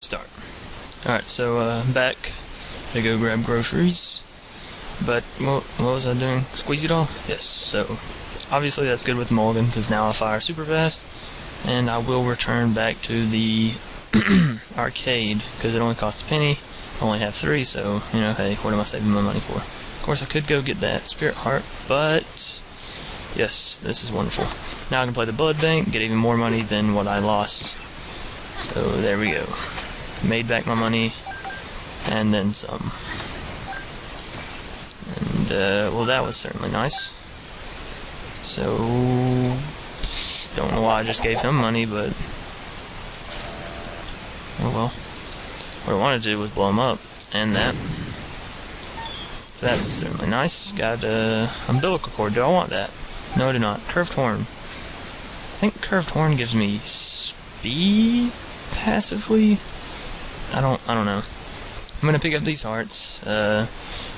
Start. Alright, so I'm back to go grab groceries. But what was I doing? Squeezy doll? Yes, so obviously that's good with the mulligan because now I fire super fast. And I will return back to the arcade because it only costs a penny. I only have 3, so you know, hey, what am I saving my money for? Of course, I could go get that spirit heart, but yes, this is wonderful. Now I can play the blood bank, get even more money than what I lost. So there we go. Made back my money, and then some. And, well, that was certainly nice. So, don't know why I just gave him money, but oh well. What I wanted to do was blow him up, and that. So that's certainly nice. Got umbilical cord. Do I want that? No, I do not. Curved horn. I think curved horn gives me speed passively. I don't know. I'm gonna pick up these hearts. Gonna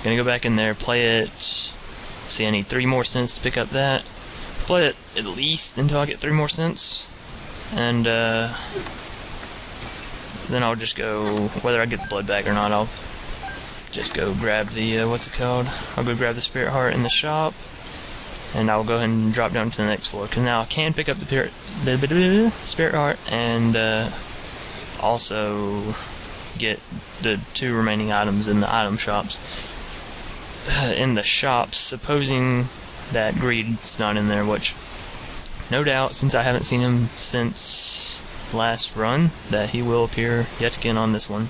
go back in there, play it. See, I need 3 more cents to pick up that. Play it at least until I get 3 more cents, and then I'll just go. Whether I get the blood back or not, I'll just go grab the what's it called? I'll go grab the spirit heart in the shop, and I'll go ahead and drop down to the next floor. Because now I can pick up the spirit heart and also get the 2 remaining items in the item shops. In the shops, supposing that Greed's not in there, which no doubt, since I haven't seen him since last run, that he will appear yet again on this one.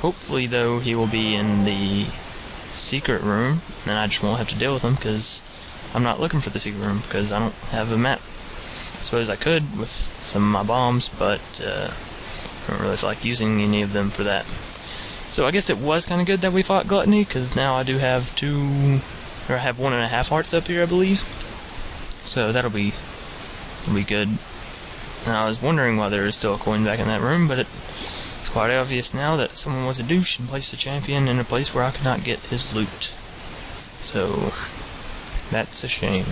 Hopefully, though, he will be in the secret room, and I just won't have to deal with him because I'm not looking for the secret room because I don't have a map. I suppose I could with some of my bombs, but I don't really like using any of them for that. So I guess it was kind of good that we fought Gluttony, because now I do have 2, or I have 1.5 hearts up here, I believe. So that'll be good. And I was wondering why there was still a coin back in that room, but it's quite obvious now that someone was a douche and placed a champion in a place where I could not get his loot. So that's a shame.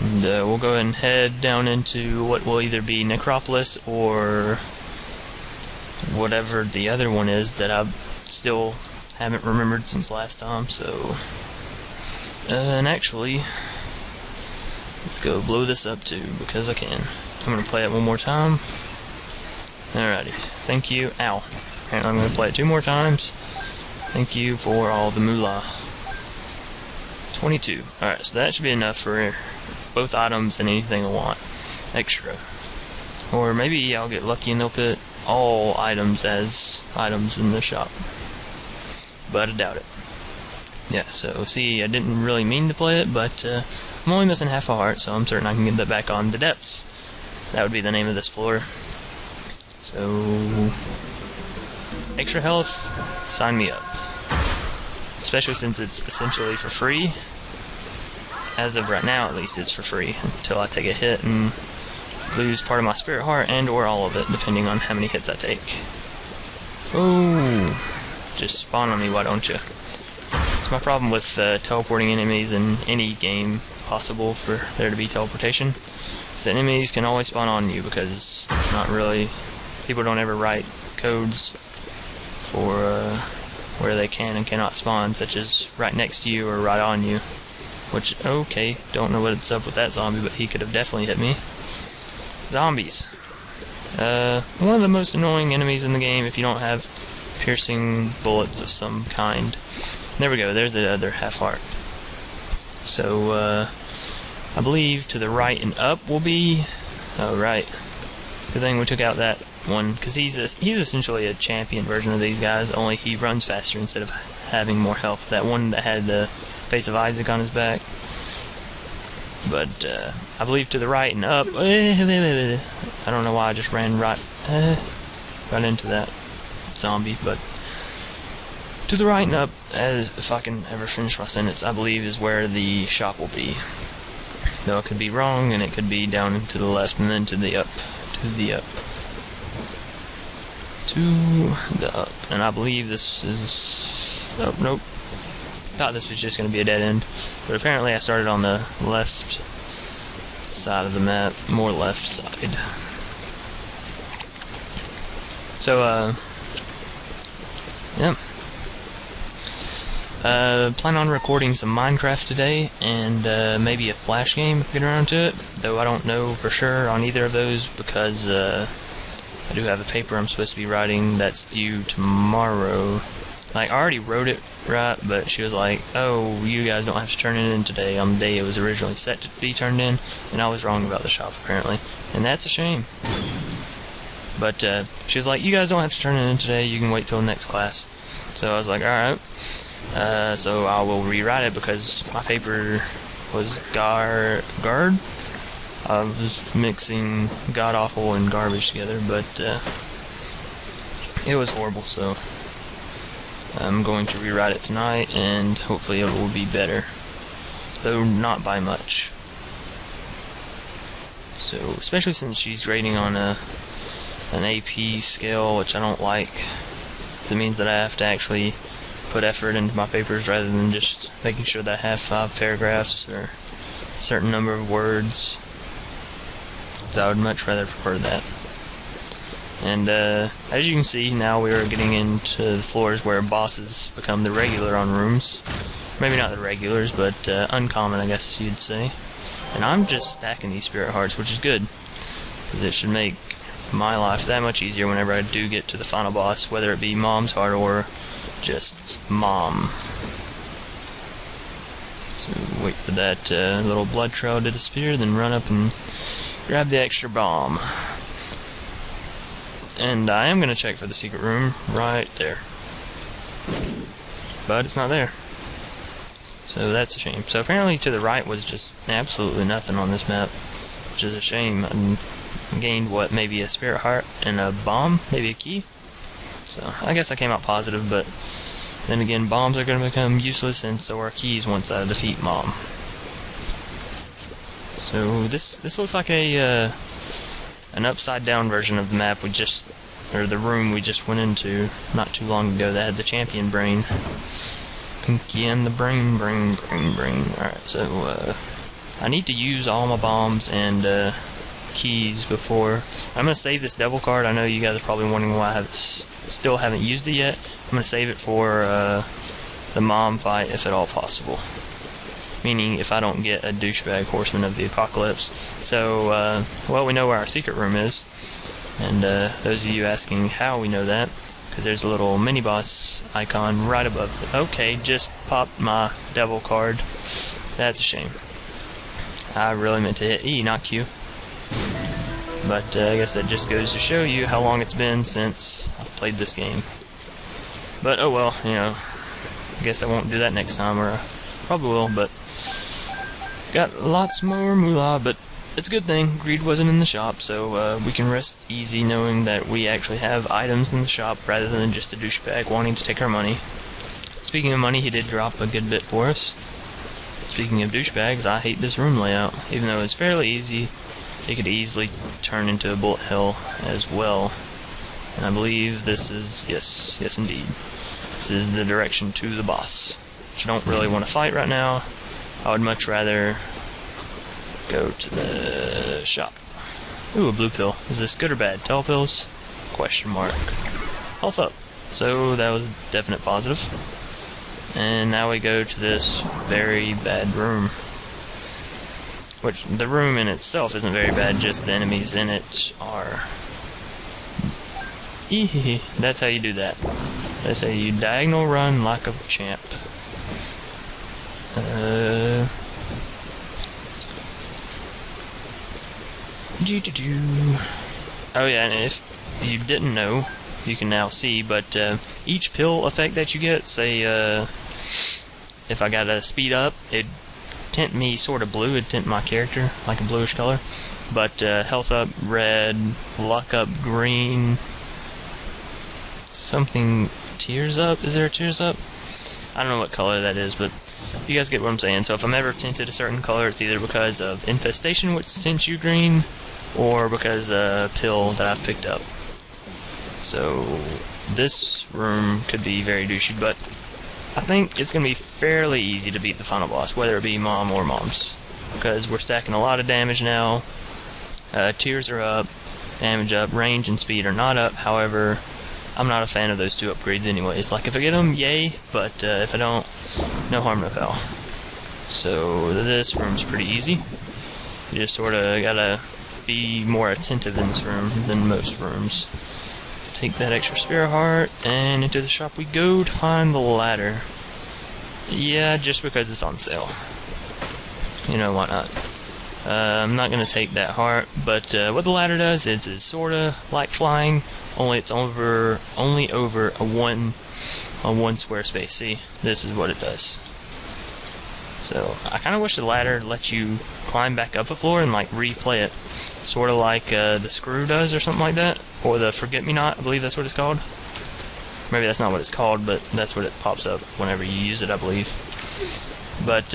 And we'll go ahead and head down into what will either be Necropolis or whatever the other one is that I still haven't remembered since last time. So, and actually, let's go blow this up too because I can. I'm gonna play it one more time. Alrighty, thank you. Ow. And I'm gonna play it 2 more times. Thank you for all the moolah. 22. Alright, so that should be enough for both items and anything I want extra. Or maybe I'll get lucky and they'll put all items as items in the shop. But I doubt it. Yeah, so see, I didn't really mean to play it, but I'm only missing half a heart, so I'm certain I can get that back on the depths. That would be the name of this floor. So, extra health, sign me up. Especially since it's essentially for free. As of right now, at least, it's for free until I take a hit and lose part of my spirit heart and or all of it, depending on how many hits I take. Oh, just spawn on me, why don't you? It's my problem with teleporting enemies in any game possible for there to be teleportation. Is that enemies can always spawn on you because there's not really, people don't ever write codes for where they can and cannot spawn, such as right next to you or right on you. Which, okay, don't know what's up with that zombie, but he could have definitely hit me. Zombies. One of the most annoying enemies in the game if you don't have piercing bullets of some kind. There we go, there's the other half heart. So, I believe to the right and up will be... Oh, right. Good thing we took out that one, because he's essentially a champion version of these guys, only he runs faster instead of having more health. That one that had the face of Isaac on his back. But I believe to the right and up. I don't know why I just ran right into that zombie, but to the right and up, if I can ever finish my sentence, I believe is where the shop will be. Though I could be wrong, and it could be down to the left and then to the up, to the up, to the up. And I believe this is. Oh, nope. Thought this was just going to be a dead end, but apparently I started on the left side of the map, more left side. So, yeah. Plan on recording some Minecraft today, and maybe a Flash game if we get around to it, though I don't know for sure on either of those because I do have a paper I'm supposed to be writing that's due tomorrow. Like, I already wrote it right, but she was like, oh, you guys don't have to turn it in today on the day it was originally set to be turned in, and I was wrong about the shop apparently, and that's a shame. But she was like, you guys don't have to turn it in today, you can wait till next class. So I was like, alright. So I will rewrite it because my paper was guard. I was mixing god awful and garbage together, but it was horrible, so I'm going to rewrite it tonight, and hopefully it will be better, though not by much. So, especially since she's grading on an AP scale, which I don't like, because it means that I have to actually put effort into my papers rather than just making sure that I have 5 paragraphs or a certain number of words. So I would much rather prefer that. And as you can see, now we are getting into the floors where bosses become the regular on rooms. Maybe not the regulars, but uncommon, I guess you'd say. And I'm just stacking these spirit hearts, which is good, because it should make my life that much easier whenever I do get to the final boss, whether it be Mom's heart or just Mom. So wait for that little blood trail to disappear, then run up and grab the extra bomb. And I am going to check for the secret room right there. But it's not there. So that's a shame. So apparently to the right was just absolutely nothing on this map, which is a shame. I gained, what, maybe a spirit heart and a bomb? Maybe a key? So I guess I came out positive, but then again, bombs are going to become useless, and so are keys once I defeat Mom. So this looks like an upside down version of the map or the room we just went into not too long ago that had the champion brain. Pinky and the brain. Alright, so I need to use all my bombs and keys before. I'm going to save this devil card. I know you guys are probably wondering why I still haven't used it yet. I'm going to save it for the Mom fight if at all possible. Meaning if I don't get a douchebag horseman of the apocalypse. So, well, we know where our secret room is. And those of you asking how we know that, because there's a little mini-boss icon right above it. Okay, just popped my devil card. That's a shame. I really meant to hit E, not Q. But I guess that just goes to show you how long it's been since I've played this game. But oh well, you know, I guess I won't do that next time, or I probably will, but got lots more moolah, but it's a good thing Greed wasn't in the shop, so we can rest easy knowing that we actually have items in the shop rather than just a douchebag wanting to take our money. Speaking of money, he did drop a good bit for us. Speaking of douchebags, I hate this room layout. Even though it's fairly easy, it could easily turn into a bullet hell as well. And I believe this is, yes indeed, this is the direction to the boss, which I don't really want to fight right now. I would much rather go to the shop. Ooh, a blue pill. Is this good or bad? Tell pills? Question mark. Health up. So that was a definite positive. And now we go to this very bad room. Which, the room in itself isn't very bad, just the enemies in it are... Ehehe. That's how you do that. That's how you diagonal run like a champ. Oh yeah, and if you didn't know, you can now see, but each pill effect that you get, say if I got a speed up, it'd tint me sort of blue, it'd tint my character like a bluish color, but health up red, luck up green, something tears up, is there a tears up? I don't know what color that is, but you guys get what I'm saying. So if I'm ever tinted a certain color, it's either because of infestation, which tints you green, or because a pill that I've picked up. So this room could be very douchey, but I think it's going to be fairly easy to beat the final boss, whether it be Mom or Moms, because we're stacking a lot of damage now. Tears are up, damage up, range and speed are not up. However, I'm not a fan of those 2 upgrades anyways. Like, if I get them, yay, but if I don't, no harm, no foul. So, this room's pretty easy. You just sort of gotta be more attentive in this room than most rooms. Take that extra spirit heart, and into the shop we go to find the ladder. Yeah, just because it's on sale. You know, why not? I'm not going to take that heart, but what the ladder does is it's sort of like flying, only it's only over a one square space. See, this is what it does. So I kind of wish the ladder lets you climb back up a floor and like replay it, sort of like the screw does or something like that, or the forget-me-not. I believe that's what it's called. Maybe that's not what it's called, but that's what it pops up whenever you use it, I believe. But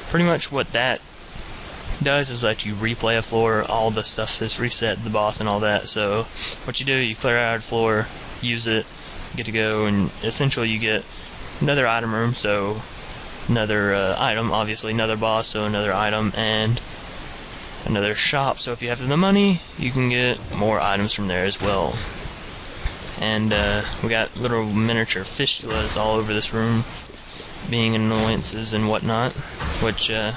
pretty much what that does is let you replay a floor. All the stuff is reset, the boss and all that. So what you do, you clear out a floor, use it, get to go, and essentially you get another item room, so another item, obviously another boss, so another item, and another shop. So if you have the money, you can get more items from there as well. And we got little miniature fistulas all over this room, being annoyances and whatnot, which I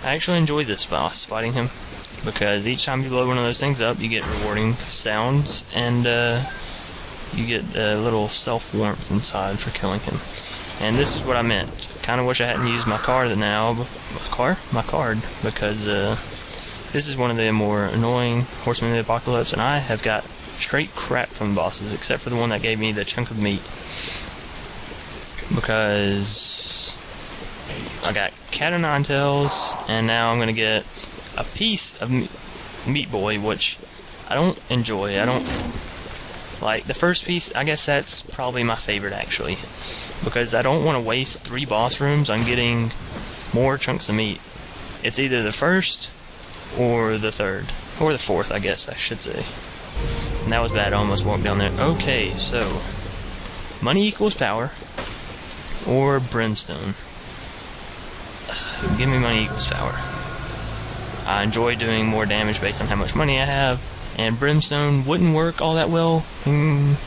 actually enjoy this boss, fighting him, because each time you blow one of those things up, you get rewarding sounds, and you get a little self-warmth inside for killing him. And this is what I meant. Kind of wish I hadn't used my card, because this is one of the more annoying Horsemen of the Apocalypse, and I have got straight crap from the bosses, except for the one that gave me the chunk of meat. Because I got Cat o' Nine Tails, and now I'm gonna get a piece of Meat Boy, which I don't enjoy. I don't like the first piece. I guess that's probably my favorite, actually, because I don't want to waste 3 boss rooms on getting more chunks of meat. It's either the first or the third, or the fourth, I guess I should say. And that was bad, I almost walked down there. Okay, so money equals power, or brimstone. Give me money equals power. I enjoy doing more damage based on how much money I have, and brimstone wouldn't work all that well in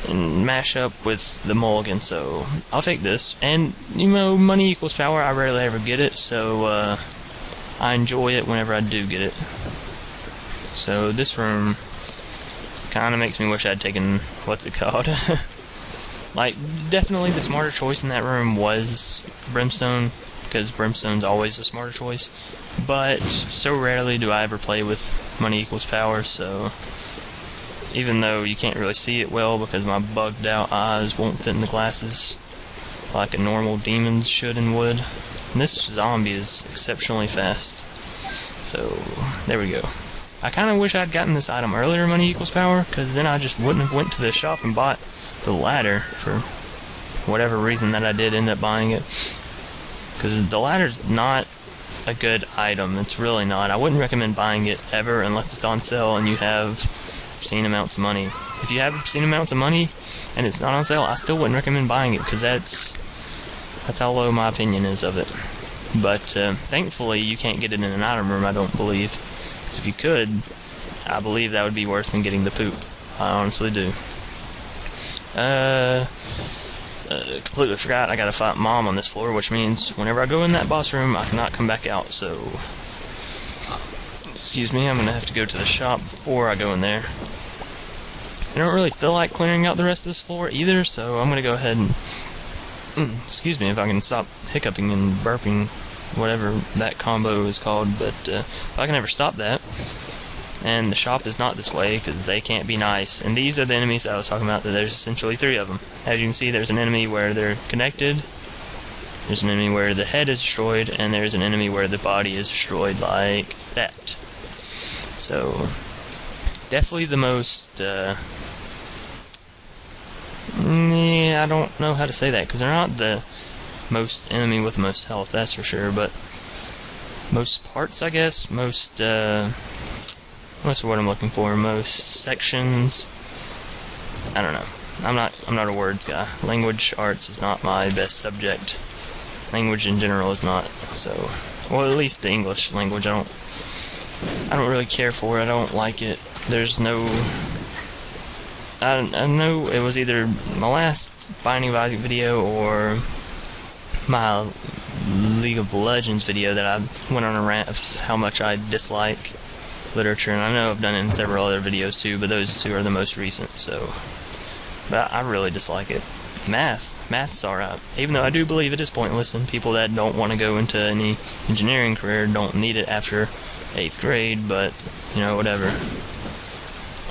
mashup with the mulligan, so I'll take this. And you know, money equals power, I rarely ever get it, so I enjoy it whenever I do get it. So this room kind of makes me wish I'd taken, what's it called? Like, definitely the smarter choice in that room was brimstone, because brimstone's always the smarter choice, but so rarely do I ever play with money equals power, so even though you can't really see it well because my bugged out eyes won't fit in the glasses like a normal demon's should and would, and this zombie is exceptionally fast. So there we go. I kind of wish I'd gotten this item earlier, money equals power, because then I just wouldn't have went to the shop and bought the ladder. For whatever reason that I did end up buying it, because the ladder's not a good item. It's really not. I wouldn't recommend buying it ever unless it's on sale and you have obscene amounts of money. If you have obscene amounts of money and it's not on sale, I still wouldn't recommend buying it, because that's how low my opinion is of it. But thankfully you can't get it in an item room, I don't believe. Because if you could, I believe that would be worse than getting the poop. I honestly do. Completely forgot I gotta fight Mom on this floor, which means whenever I go in that boss room, I cannot come back out, so excuse me, I'm gonna have to go to the shop before I go in there. I don't really feel like clearing out the rest of this floor either, so I'm gonna go ahead and excuse me if I can stop hiccuping and burping, whatever that combo is called, but if I can ever stop that. And the shop is not this way, because they can't be nice. And these are the enemies that I was talking about, that there's essentially 3 of them. As you can see, there's an enemy where they're connected, there's an enemy where the head is destroyed, and there's an enemy where the body is destroyed, like that. So, definitely the most, I don't know how to say that, because they're not the most enemy with the most health, that's for sure, but most parts, I guess, most, what's the word I'm looking for? Most sections. I don't know. I'm not a words guy. Language arts is not my best subject. Language in general is not. So, well, at least the English language, I don't really care for it. I don't like it. There's no I know it was either my last Binding of Isaac video or my League of Legends video that I went on a rant of how much I dislike literature, and I know I've done it in several other videos too, but those two are the most recent, so. But I really dislike it. Math's alright, even though I do believe it is pointless, and people that don't want to go into any engineering career don't need it after 8th grade, but, you know, whatever.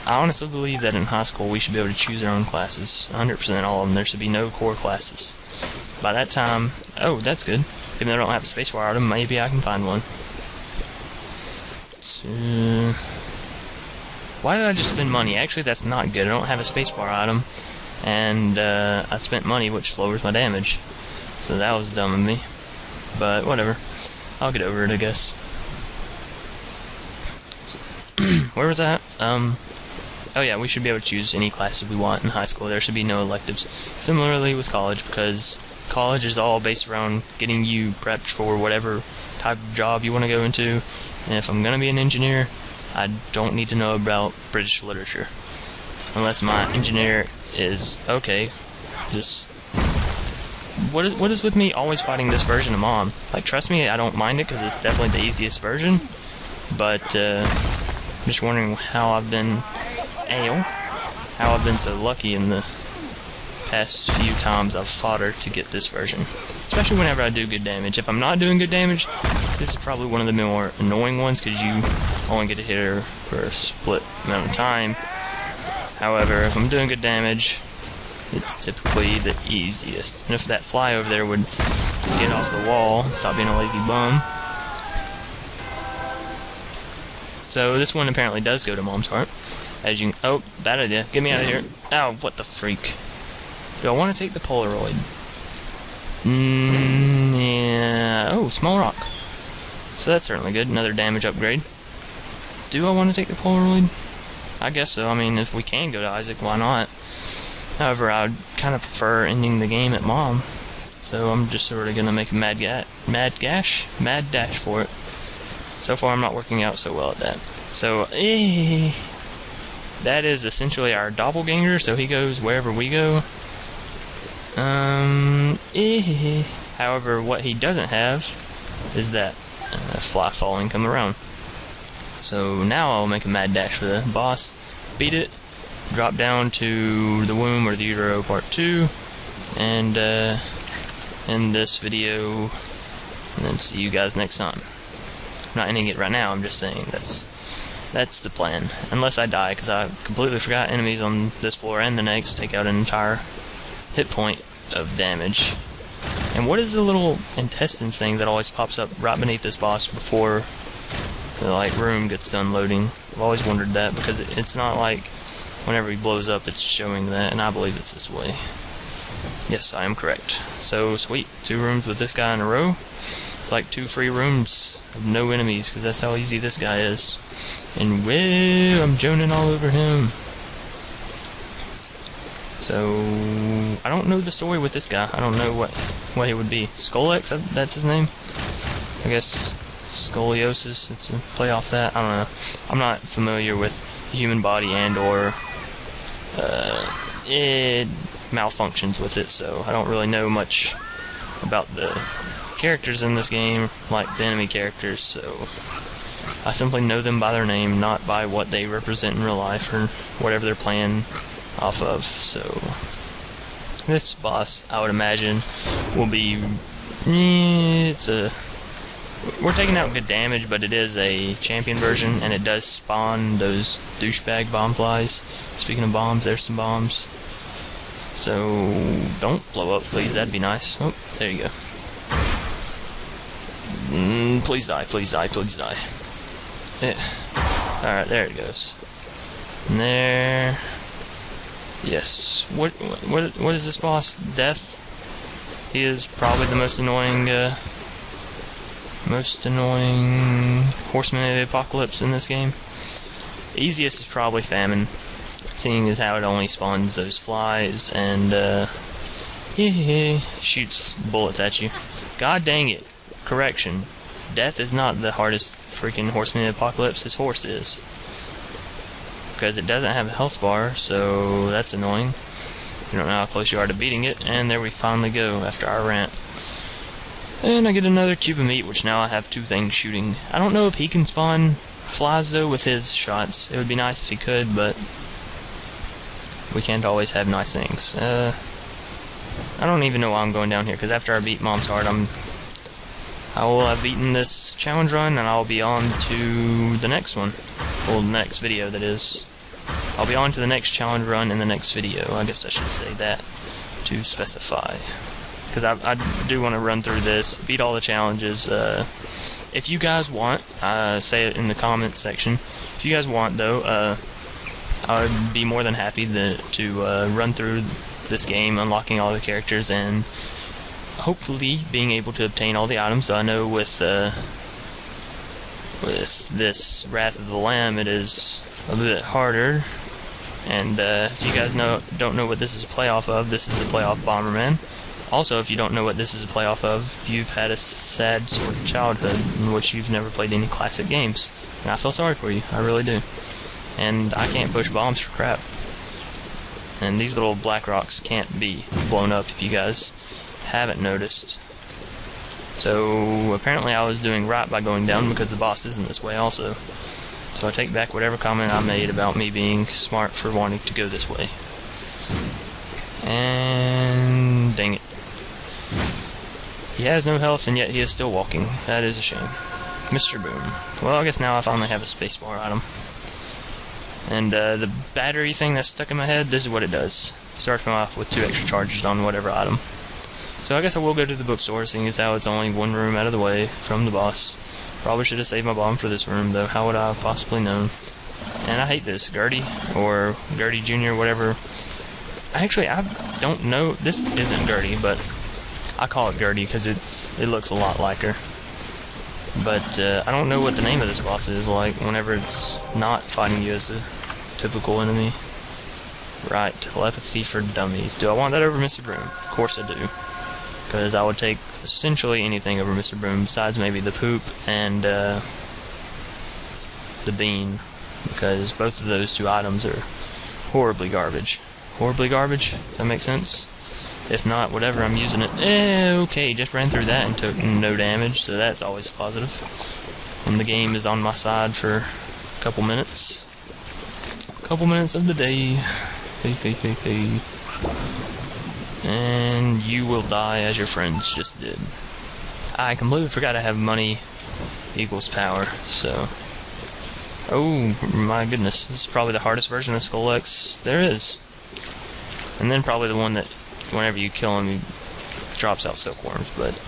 I honestly believe that in high school we should be able to choose our own classes, 100% all of them. There should be no core classes. By that time, oh, that's good. Even though I don't have a spacebar item, maybe I can find one. So, why did I just spend money? Actually, that's not good. I don't have a spacebar item, and I spent money, which lowers my damage. So that was dumb of me. But whatever. I'll get over it, I guess. So, where was I at? Oh yeah, we should be able to choose any classes we want in high school. There should be no electives. Similarly with college, because college is all based around getting you prepped for whatever type of job you want to go into. And if I'm going to be an engineer, I don't need to know about British literature. Unless my engineer is, okay, just... What is with me always fighting this version of Mom? Like, trust me, I don't mind it, because it's definitely the easiest version. But, I'm just wondering how I've been... How I've been so lucky in the past few times I've fought her to get this version. Especially whenever I do good damage. If I'm not doing good damage, this is probably one of the more annoying ones, because you only get to hit her for a split amount of time. However, if I'm doing good damage, it's typically the easiest. And if that fly over there would get off the wall, stop being a lazy bum. So this one apparently does go to Mom's heart. As you can, oh, bad idea. Get me out of here. Ow, what the freak. Do I want to take the Polaroid? Yeah. Oh, small rock. So that's certainly good. Another damage upgrade. Do I want to take the Polaroid? I guess so. I mean, if we can go to Isaac, why not? However, I would kind of prefer ending the game at Mom. So I'm just sort of going to make a mad dash for it. So far, I'm not working out so well at that. So, that is essentially our doppelganger, so he goes wherever we go. However, what he doesn't have is that fly falling come around. So now I'll make a mad dash for the boss, beat it, drop down to the womb or the utero part 2, and end this video, and then see you guys next time. I'm not ending it right now, I'm just saying that's the plan. Unless I die, because I completely forgot enemies on this floor and the next take out an entire hit point of damage. And what is the little intestines thing that always pops up right beneath this boss before the room gets done loading? I've always wondered that, because it's not like whenever he blows up it's showing that, and I believe it's this way. Yes, I am correct. So sweet, 2 rooms with this guy in a row. It's like 2 free rooms of no enemies, because that's how easy this guy is. And whoa, I'm joning all over him. So, I don't know the story with this guy. I don't know what he would be. Skull-X, that's his name? I guess scoliosis, it's a play off that. I don't know. I'm not familiar with the human body and or it malfunctions with it, so I don't really know much about the characters in this game, like the enemy characters, so I simply know them by their name, not by what they represent in real life or whatever they're playing off of. So this boss, I would imagine, will be we're taking out good damage, but it is a champion version, and it does spawn those douchebag bomb flies. Speaking of bombs, there's some bombs. So don't blow up, please. That'd be nice. Oh, there you go. Please die, please die, please die. Yeah. Alright, there it goes. And there. Yes. What is this boss? Death? He is probably the most annoying horseman of the apocalypse in this game. Easiest is probably Famine, seeing as how it only spawns those flies and shoots bullets at you. God dang it. Correction. Death is not the hardest freaking horseman of the apocalypse. His horse is. because it doesn't have a health bar, so that's annoying. You don't know how close you are to beating it, and there we finally go after our rant. And I get another cube of meat, which now I have 2 things shooting. I don't know if he can spawn flies though with his shots. It would be nice if he could, but we can't always have nice things. I don't even know why I'm going down here, because after I beat Mom's Heart, I will have beaten this challenge run, and I'll be on to the next one. Well, the next video, that is. I'll be on to the next challenge run in the next video. I guess I should say that to specify. Because I do want to run through this, beat all the challenges. If you guys want, say it in the comment section. If you guys want, though, I would be more than happy to run through this game, unlocking all the characters, and hopefully being able to obtain all the items. So I know with this Wrath of the Lamb, it is a bit harder. And if you guys don't know what this is a play off of, this is a play off Bomberman. Also, if you don't know what this is a play off of, you've had a sad sort of childhood in which you've never played any classic games. And I feel sorry for you, I really do. And I can't push bombs for crap. And these little black rocks can't be blown up if you guys haven't noticed. So apparently I was doing right by going down, because the boss isn't this way also. So I take back whatever comment I made about me being smart for wanting to go this way. And dang it. He has no health, and yet he is still walking. That is a shame. Mr. Boom. Well, I guess now I finally have a spacebar item. And the battery thing that's stuck in my head, this is what it does. It starts me off with 2 extra charges on whatever item. So I guess I will go to the bookstore, seeing as how it's only 1 room out of the way from the boss. Probably should have saved my bomb for this room, though. How would I have possibly known? And I hate this. Gertie, or Gertie Jr., whatever. Actually, I don't know. This isn't Gertie, but I call it Gertie because it looks a lot like her. But I don't know what the name of this boss is like whenever it's not fighting you as a typical enemy. Right, telepathy for dummies. Do I want that over Mr. Broom? Of course I do. Because I would take essentially anything over Mr. Broom besides maybe the poop and the bean. Because both of those 2 items are horribly garbage. Horribly garbage? Does that make sense? If not, whatever, I'm using it. Okay, just ran through that and took no damage, so that's always positive. When the game is on my side for a couple minutes. Couple minutes of the day. Hey. And you will die as your friends just did. I completely forgot I have money equals power, so... Oh my goodness, this is probably the hardest version of Skull X there is. And then probably the one that whenever you kill him, he drops out silkworms, but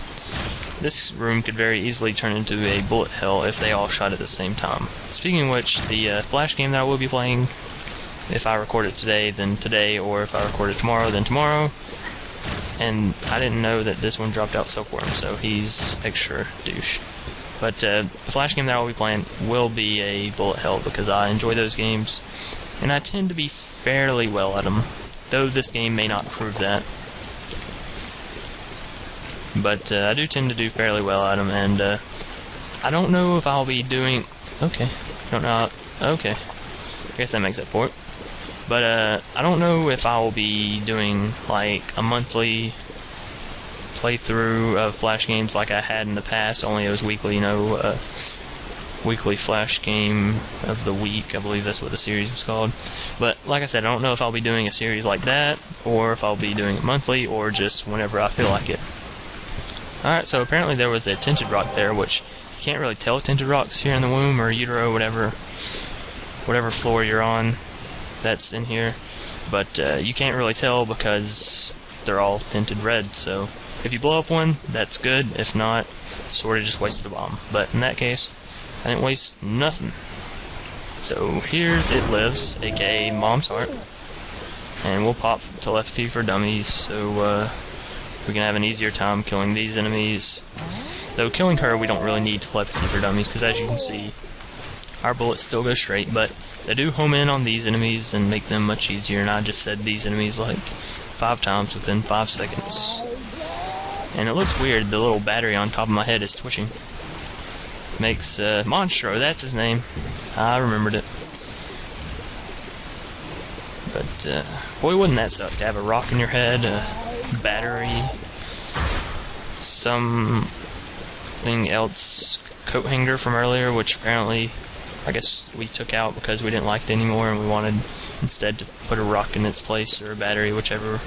this room could very easily turn into a bullet hell if they all shot at the same time. Speaking of which, the Flash game that I will be playing, if I record it today, then today, or if I record it tomorrow, then tomorrow. And I didn't know that this one dropped out silkworms, so he's extra douche. But the Flash game that I will be playing will be a bullet hell because I enjoy those games, and I tend to be fairly well at them. Though this game may not prove that. But I do tend to do fairly well at them, and I don't know if I'll be doing... Okay. Don't know... Okay. I guess that makes up for it. But I don't know if I will be doing, like, a monthly playthrough of Flash games like I had in the past, only it was weekly, you know, weekly Flash game of the week, I believe that's what the series was called. But like I said, I don't know if I'll be doing a series like that, or if I'll be doing it monthly, or just whenever I feel like it. Alright, so apparently there was a tinted rock there, which you can't really tell tinted rocks here in the womb, or utero, whatever floor you're on that's in here. But you can't really tell because they're all tinted red, so if you blow up one, that's good. If not, sort of just wasted a bomb. But in that case, I didn't waste nothing. So here's It Lives, aka Mom's Heart. And we'll pop telepathy for dummies, so we can have an easier time killing these enemies. Though killing her, we don't really need telepathy for dummies, because as you can see, our bullets still go straight, but they do home in on these enemies and make them much easier, and I just said these enemies like 5 times within 5 seconds. And it looks weird, the little battery on top of my head is twitching. Makes, Monstro, that's his name. I remembered it. But, boy, wouldn't that suck to have a rock in your head, a battery, something else, coat hanger from earlier, which apparently, I guess we took out because we didn't like it anymore, and we wanted instead to put a rock in its place, or a battery, whichever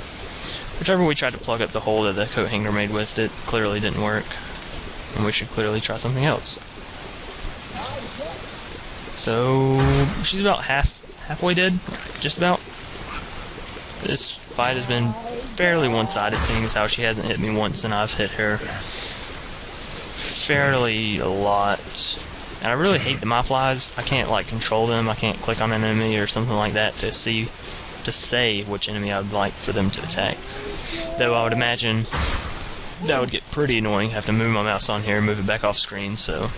we tried to plug up the hole that the coat hanger made with. It clearly didn't work, and we should clearly try something else. So she's about halfway dead, just about. This fight has been fairly one-sided, seeing as how she hasn't hit me once and I've hit her fairly a lot. And I really hate the my flies. I can't like control them. I can't click on an enemy or something like that to say which enemy I would like for them to attack. Though I would imagine that would get pretty annoying. I have to move my mouse on here and move it back off screen. So,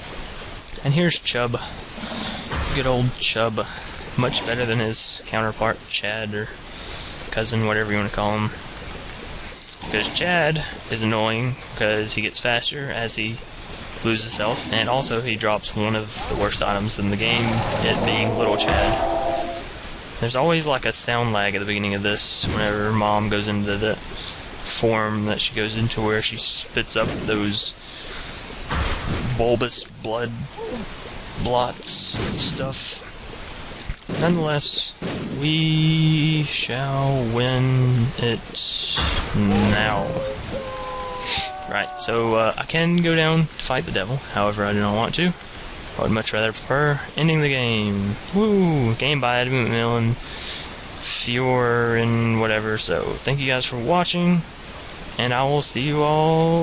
and here's Chub, good old Chub, much better than his counterpart Chad, or cousin, whatever you want to call him. Because Chad is annoying because he gets faster as he loses health, and also he drops one of the worst items in the game, it being Little Chad. There's always like a sound lag at the beginning of this whenever Mom goes into the form that she goes into, where she spits up those bulbous blood blots of stuff. Nonetheless, we shall win it now. Right, so I can go down to fight the devil, however I do not want to. I would much rather prefer ending the game. Woo! Game by Adam McMillan, Fior, and whatever. So, thank you guys for watching, and I will see you all